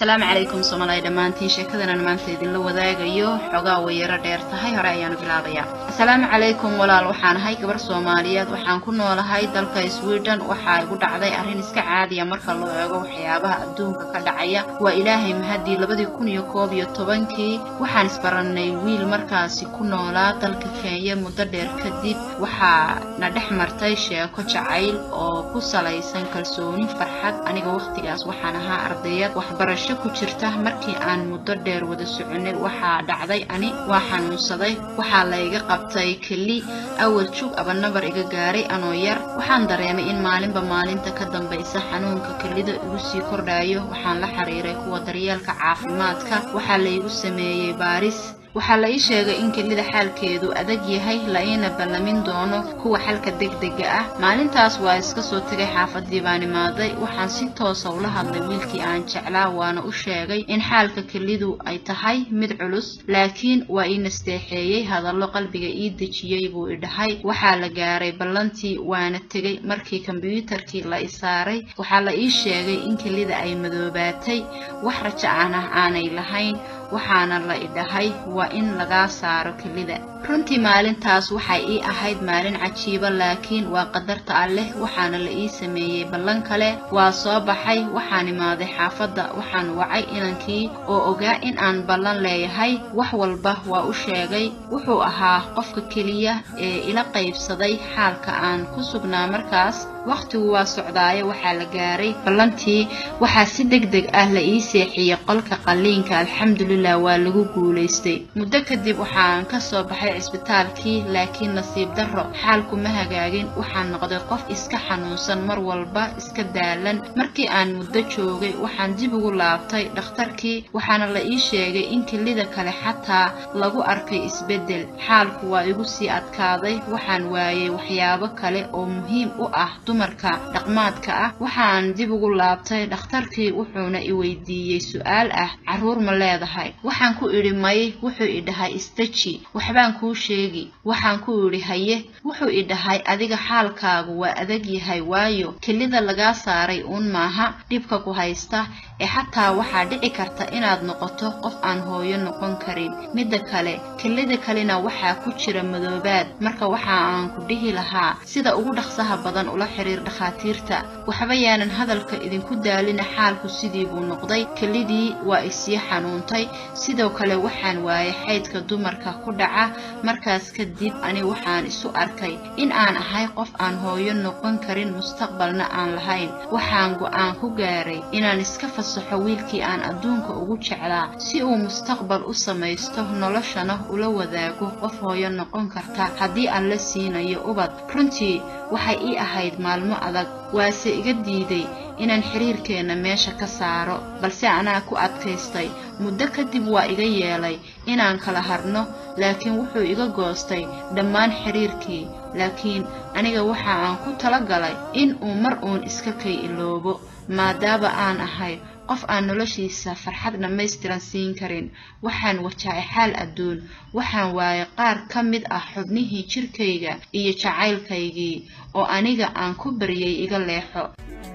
السلام عليكم سومالي دمانتين شكدنا maanta idin la wadaagayo xogaa weeyara dheer tahay hore ayaan bilaabaya السلام عليكم walaal waxaan ahay gabar Soomaaliyeed waxaan ku noolahay dalka Sweden waxa igu dhacday arrin iska caadi ah marka loo eego waxyaabaha adduunka ka dhacaya waa Ilaahay mahadi 2011 waxaan isbaranay wiil markaasi ku noolaa dalka Kenya muddo dheer kadib waxa na dhaxmartay sheeko jacayl oo ku salaysan kalsooni farxad aniga waqtigaas waxaan ahaa ardayad waxbarasho ku jirta markii aan muddo dheer wada soconay waxa dhacday ani waa xanuunsaday waxa la iga qabtay kali awal jug aba nabar iga gaaray anoo yar waxaan dareemay in maalinba maalinta ka dambaysa xanuunka kalida igu sii kordhayo waxaan la xiriiray kuwa daryeelka caafimaadka waxa la igu sameeyay baaris waxa la ii sheegay in kalida xaalkeedu adag yahay la ina ballamin doono kuwa xalka degdega ah maalintaas waa iska soo tagay xaafadii baan imaaday waxaan si toos ah ula hadlay wiilkii aan jeclaa waana u sheegay in xaalka kalidu ay tahay mid culus laakiin waa ii nasteexeeyay hadallo qalbiga ii dejiyay buu idhahay waxa la gaaray ballantii waana tagay markii kombiyuutarkii la isaaray waxa la ii sheegay in kalida ay madoobaatay wax rajo aanay lahayn waxaana la idhahay waa in laga saaro kalida runtii maalintaas waxay ii ahayd maalin cajiiba laakiin waa qadarta Alle waxaana la ii sameeyay ballan kale waa soo baxay waxaan imaaday xaafadda waxaan wacay inankii oo ogaa in aan ballan leeyahay wax walba waa u sheegay wuxuu ahaa qofka kaliya ee ila qaybsaday xaalka aan ku sugnaa markaas waqtigu waa socdaay waxa la gaaray ballantii waxa si degdeg ah la ii seexiyay qolka qaliinka alxamdulillah waa lagu guuleystay muddo kadib waxaan ka soo baxay isbitaalkii laakiin nasiib darro xaalku ma hagaagin waxaan noqday qof iska xanuunsan mar walba iska daalan markii aan muddo joogay waxaan dib ugu laabtay dhakhtarkii waxaana la ii sheegay in kalida kale xataa lagu arkay isbedel xaalku waa igu sii adkaaday waxaan waayay waxyaabo kale oo muhiim u ah dumarka dhaqmaadka ah waxaan dib ugu laabtay dhakhtarkii wuxuuna i weydiiyay su'aal ah caruur ma leedahay waxaan ku iri may wuxuu i dhahay istaji waxbaan ku sheegi waxaan ku iri haye wuxuu i dhahay adiga xaalkaagu waa adag yahay waayo kalida laga saaray maaha dibka ku haysta ee xataa waxa dhici karta inaad noqoto qof aan hooyo noqon karin midda kale kalida kalena waxa ku jira madoobaad marka waxa aan ku dhihi lahaa sida ugu dhaqsaha badan ula xiriir dhakhaatiirta waxba yaanan hadalka idinku daalina xaalku sidii buu noqday kalidii waa isii xanuuntay sidoo kale waxaan waayay xeydka dumarka ku dhaca markaas kadib ani waxaan isu arkay in aan ahay qof aan hooyo noqon karin mustaqbalna aan lahayn waxaan go'aan ku gaaray inaan iska fasaxo wiilkii aan adduunka ugu jeclaa si uu mustaqbal u samaysto noloshana ula wadaago qof hooyo noqon karta haddii aan la siinayo ubad runtii waxay ii ahayd maalmo adag waase iga diiday inaan xiriirkeena meesha ka saaro balse anaa ku adkaystay muddo kadib waa iga yeelay inaan kala harno laakiin wuxuu iga goostay dhammaan xiriirkii laakiin aniga waxa aan ku talagalay in uu mar uun iska kay iloobo maadaama aan ahay qof aan noloshiisa farxad dhammaystiran siin karin waxaan wajacay xaal adduun waxaan waayay qaar ka mid ah xubnihii jirkayga iyo jacaylkaygii oo aniga aan ku bariyay iga leexo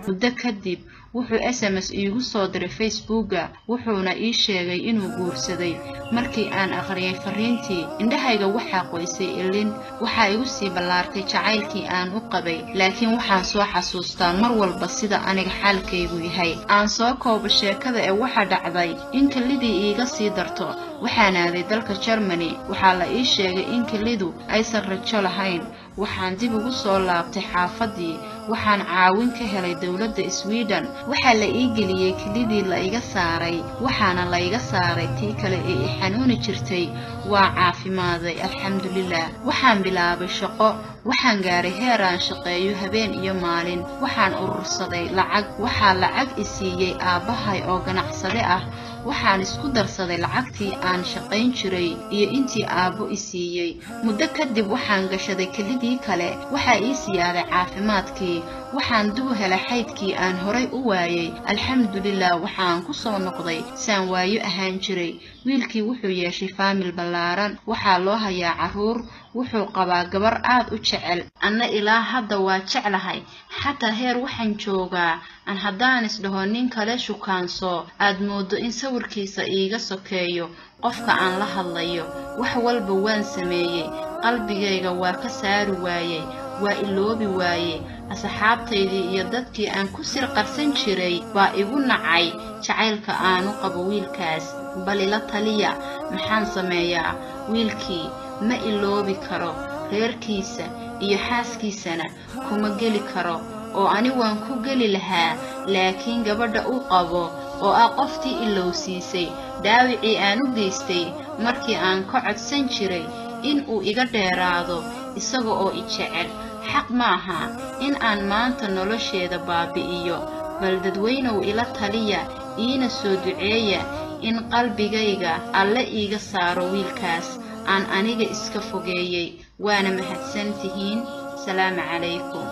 muddo kadib wuxuu SMS iigu soo diray Facebooka wuxuuna ii sheegay inuu guursaday markii aan aqriyay fariintii indhahayga waxa qoysay ilin waxa igu sii ballaartay jacaylkii aan u qabay laakiin waxaan soo xasuustaa mar walba sida aniga xaalkaygu yahay aan soo koobo sheekada ee waxa dhacday in kalidii iiga sii darto waxaan aaday dalka Germany waxa la ii sheegay in kalidu aysan rajo lahayn waxaan dib ugu soo laabtay xaafadii waxaan caawin ka helay dawladda Sweden waxa la ii geliyay kalidii la iga saaray waxaana la iga saaray tii kale ee xanuuni jirtay waa caafimaaday alxamdulillah waxaan bilaabay shaqo waxaan gaaray heer aan shaqeeyo habeen iyo maalin waxaan urursaday lacag waxa lacag i siiyay aabahay oo ganacsade ah waxaan isku darsaday lacagtii aan shaqayn jiray iyo intii aabo i siiyay muddo kadib waxaan gashaday kalidii kale waxa ii siyaaday caafimaadkii waxaan dib u helay xaydkii aan horay u waayay alxamdulilah waxaan ku soo noqday saan waayo ahaan jiray wiilkii wuxuu yeeshay faamil ballaaran waxaa loo hayaa carruur wuxuu qabaa gabar aad u jecel anna ilaa hadda waa jeclahay xataa heer waxaan joogaa aan haddaan isdhaho nin kale shukaanso aad moodo in sawirkiisa iiga sokeeyo qofka aan la hadlayo wax walba waan sameeyey qalbigayga waa ka saari waayey waa iloobi waayey asxaabtaydii iyo dadkii aan ku sir qarsan jiray baa igu nacay jacaylka aanu qabo wiilkaas bal ila taliya maxaan sameeyaa wiilkii ma iloobi karo reerkiisa iyo xaaskiisana kuma geli karo oo ani waan ku geli lahaa laakiin gabadha uu qabo oo ah qoftii ilowsiisay dhaawicii aan u geystay markii aan ka codsan jiray in uu iga dheeraado isaga oo i jecel xaq maaha in aan maanta nolosheeda baabi'iyo bal dadweynow ila taliya iina soo duceeya in qalbigayga alle iiga saaro wiilkaas aan aniga iska fogeeyey waana mahadsantihiin salaamu calaykum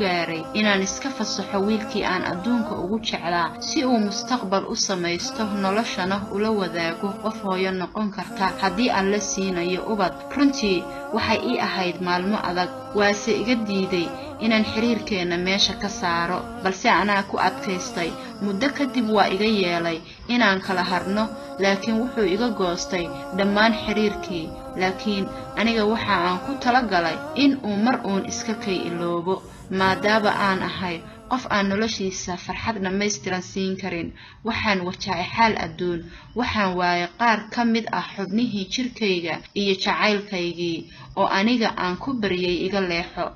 gaaray inaan iska fasaxo wiilkii aan adduunka ugu jeclaa si uu mustaqbal u samaysto noloshana ula wadaago qof hooyo noqon karta haddii aan la siinayo ubad runtii waxay ii ahayd maalmo adag waase iga diiday inaan xiriirkeena meesha ka saaro balse anaa ku adkaystay muddo kadib waa iga yeelay inaan kala harno laakiin wuxuu iga goostay dhammaan xiriirkii laakiin aniga waxa aan ku talagalay in uu mar uun iska kay iloobo maadaama aan ahay qof aan noloshiisa farxad dhammaystiran siin karin waxaan wajahay xaal adduun waxaan waayay qaar ka mid ah xubnihii jirkayga iyo jacaylkaygii oo aniga aan ku baryay iga leexo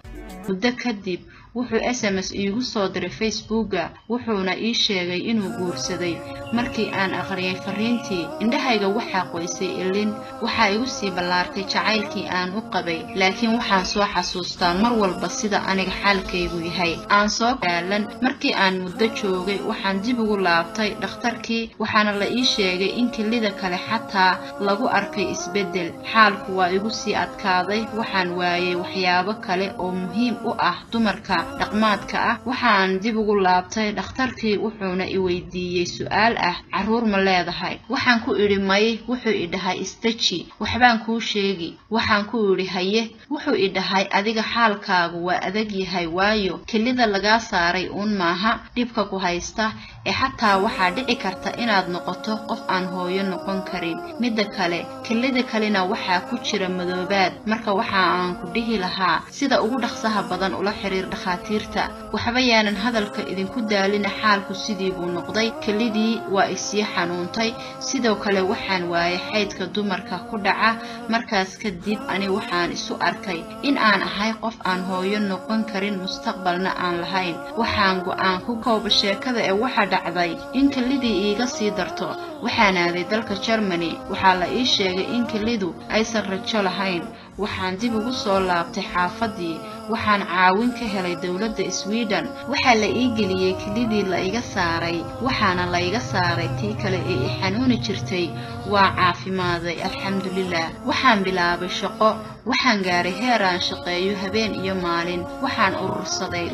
muddo kadib wuxuu SMS iigu soo diray Facebooka wuxuuna ii sheegay inuu guursaday markii aan aqriyay fariintii indhahayga waxaa qoysay ilin waxa igu sii ballaartay jacaylkii aan u qabay laakiin waxaan soo xasuustaa mar walba sida aniga xaalkaygu yahay aan soo gaalan markii aan muddo joogay waxaan dib ugu laabtay dhakhtarkii waxaana la ii sheegay in kilida kale xataa lagu arkay isbedel xaalku waa igu sii adkaaday waxaan waayay waxyaabo kale oo muhiim u ah dumarka dhaqmaadka ah waxaan dib ugu laabtay dhakhtarkii wuxuuna i weydiiyay su'aal ah carruur ma leedahay waxaan ku idhi may wuxuu i dhahay istaji waxbaan kuu sheegi waxaan ku idhi haye wuxuu i dhahay adiga xaalkaagu waa adag yahay waayo kilida laga saaray uun maaha dhibka ku haysta ee xataa waxaa dhici karta inaad noqoto qof aan hooyo noqon karin midda kale kilida kalena waxaa ku jira madoobaad marka waxa aan ku dhihi lahaa sida ugu dhaqsaha badan ula xiriir dhakhaatiirta waxba yaanan hadalka idinku daalina xaalku sidii buu noqday kilidii waa isii xanuuntay sidoo kale waxaan waayay xaydka dumarka ku dhaca markaas kadib ani waxaan isu arkay in aan ahay qof aan hooyo noqon karin mustaqbalna aan lahayn waxaan go'aan ku koobo sheekada ee waxa dhacday in kilidii iiga sii darto waxaan aaday dalka Germany waxaa la ii sheegay in kilidu aysan rajo lahayn waxaan dib ugu soo laabtay xaafadii waxaan caawin ka helay dawladda Sweden waxaa la ii geliyay kilidii la iga saaray waxaana la iga saaray tii kale ee xanuuni jirtay waa caafimaaday alxamdulillaah waxaan bilaabay shaqo waxaan gaaray heer aan shaqeeyo habeen iyo maalin waxaan urursaday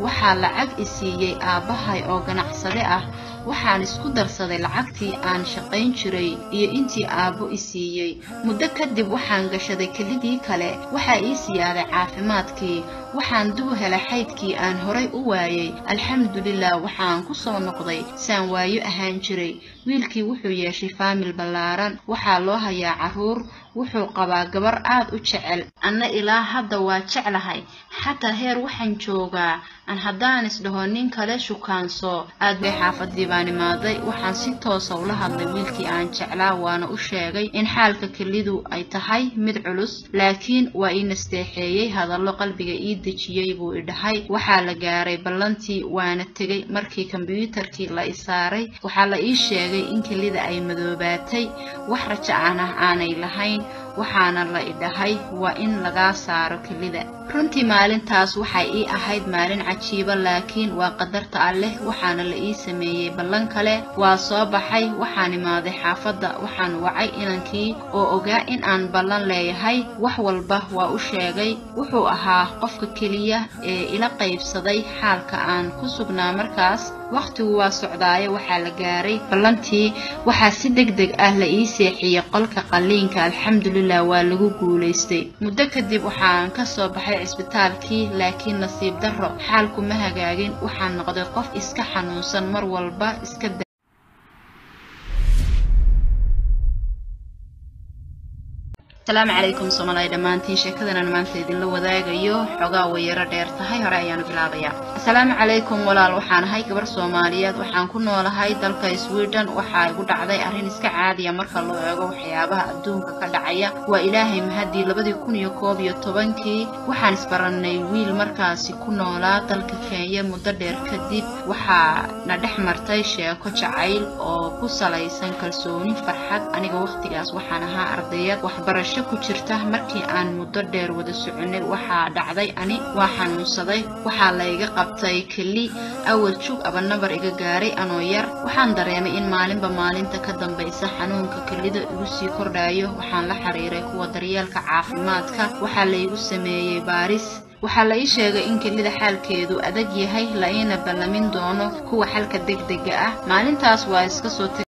waxaa lacag i siiyay aabbahay oo ganacsade ah waxaan isku darsaday lacagtii aan shaqayn jiray iyo intii aabbo i siiyay muddo kadib waxaan gashaday kilidii kale waxa ii siyaaday caafimaadkii waxaan dib u helay xaydkii aan horay u waayay alxamdulilah waxaan ku soo noqday saan waayo ahaan jiray wiilkii wuxuu yeeshay faamil ballaaran waxaa loo hayaa carruur wuxuu qabaa gabar aad u jecel anna ilaa hadda waa jeclahay xataa heer waxaan joogaa aan haddaan isdhaho nin kale shukaanso aad bay xaafadii baan imaaday waxaan si toosa ula hadlay wiilkii aan jeclaa waana u sheegay in xaalka kilidu ay tahay mid culus laakiin waa ii nasteexeeyay hadallo qalbiga ii dejiyay buu i dhahay waxaa la gaaray ballantii waana tegay markii kombiyuutarkii la i saaray waxaa la ii sheegay in kilida ay madoobaatay wax rajo aanay lahayn waxaana la idhahay waa in laga saaro kelida. runtii maalintaas waxay ii ahayd maalin cajiiba, laakiin waa qadarta Alle. waxaana la ii sameeyay ballan kale. waa soo baxay, waxaan imaaday xaafadda, waxaan wacay inankii oo ogaa in aan ballan leeyahay. wax walba waa u sheegay. wuxuu ahaa qofka keliya ee ila qaybsaday xaalka aan ku sugnaa markaas. waqtigu waa socdaayo, waxaa la gaaray ballantii. waxaa si degdeg ah la ii seexiyay qolka qalliinka. alxamdulillah waa lagu guulaystay. muddo kadib waxaan ka soo baxay cisbitaalkii, laakiin nasiib darro xaalku ma hagaagin. waxaan noqday qof iska xanuunsan, mar walba iska السلام عليكم سومالي دمانتين شكدنا نمانتي idinla wadaagayo xogaa way yara dheer tahay hore ayaan bilaabaya. السلام عليكم walaal waxaan ahay gabar Soomaaliyeed waxaan ku noolahay dalka Sweden. waxa igu dhacday arrin iska caadi ah marka loo eego waxyaabaha adduunka ka dhacaya. waa Ilaahay mahadii 2011 waxaan isbaranay wiil markaasi ku noolaa dalka Kenya muddo dheer kadib. waxaa na dhex martay sheeko jacayl oo ku salaysan kalsooni farxad. aniga waqtigaas waxaan ahaa ardayad waxbarasho ku jirta. markii aan muddo dheer wada soconay waxaa dhacday ani waa xanuunsaday. waxaa la iga qabtay keli awal jug aba nabar iga gaaray anoo yar. waxaan dareemay in maalinba maalinta ka dambaysa xanuunka kelida igu sii kordhayo. waxaan la xiriiray kuwa daryeelka caafimaadka. waxaa la igu sameeyay baaris. waxaa la ii sheegay in kelida xaalkeedu adag yahay, la ina ballamin doono kuwa xalka degdega ah. maalintaas waa iska soo